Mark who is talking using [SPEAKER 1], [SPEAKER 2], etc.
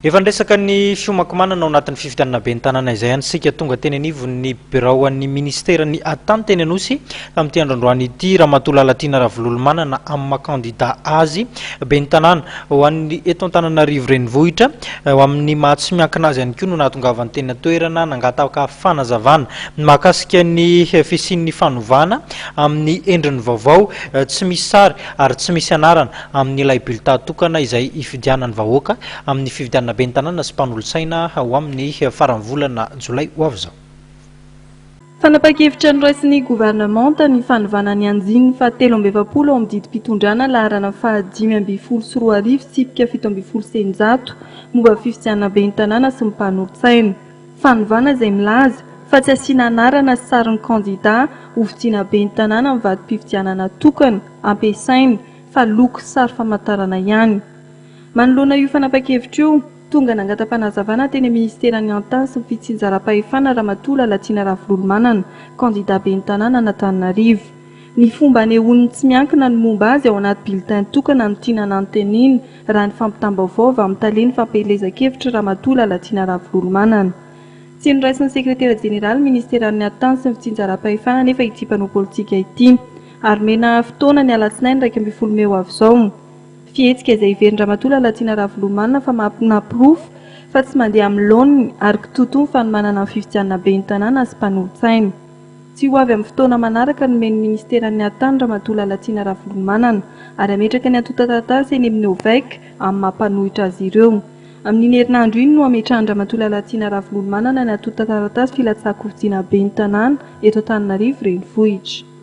[SPEAKER 1] Efa ndresaka ny fiomakomanana ao anatin'ny fifidianana be ny tanàna izay ihany sika tonga teny anivon'ny biraoan'ny ministeran'ny atany teny anosy amin'ity androandroany ity Ramatoa Lalatina Ravolomanana amin'ny maha-candidat azy be ny tanàna ho an'ny eto Antananarivo renivohitra ho amin'ny mahatsy miankina azy ihany koa no nahatongavany teny toerana nangataka fanazavana mahakasika ny fisian'ny fanovana amin'ny endriny vaovao tsy misy sary ary tsy misy anarana amin'ny ilay bulletin tokana izay ifidianany vahoaka amin'ny fifidianana be ny tanàna sy mpanolotsaina ho amin'ny faran'ny volana jolay ho avy izao.
[SPEAKER 2] Fanapakevitra noraisin'ny gouvernemanta ny fanovana ny anjininy fahatelo amby efapolo ao amin'ny didim-pitondrana laharana fahadimy amby folo sy roa arivo sipika fito amby folo sy eninjato momba fifidianana be ny tanàna sy ny mpanolotsaina. Fanovana izay milaza fa tsy asiana anarana sy sarin'ny kandidat ho vidiana be ny tanàna amin'ny vadim-pifidianana tokana ampiasaina fa loko sy sary famantarana ihany. Manoloana io fanapakevitra io tonga nangata-panazavana teny ministeran'ny antany sy ny fitsinjaram-pahefana Ramatoa Lalatina Ravolomanana, kandidat be ny tanàna Antananarivo. Ny fomba anehoany tsy miankina ny momba azy ao anaty bulletin tokana amin'ny tianana antenina raha ny fampitam-baovao avy amin'ny taleny fampielezan-kevitra Ramatoa Lalatina Ravolomanana. Tsy noraisin'ny sekretera jeneraly ministeran'ny antany sy ny fitsinjaram-pahefana nefa ity mpanao politika ity ary mena fotoana ny alatsinainy 12 Meo avy izao. Fihetsika izay iverin Ramatoa Lalatina Ravolomanana fa mampirofo fa tsy mandeha amin'ny laoniny ary kitoto ny fanomanana amin'ny fifidianana be ny tanàna sy mpanolotsaina. Tsy ho avy amin'ny fotoana manaraka no men'ny ministeran'ny antany Ramatoa Lalatina Ravolomanana ary ametraka ny antota taratasy eny amin'ny OVEC amin'ny mampanohitra azy ireo. Amin'iny herinandro iny no ametrahan'ny Ramatoa Lalatina Ravolomanana ny antota taratasy filatsako fidiana be ny tanàna eto Antananarivo renivohitra.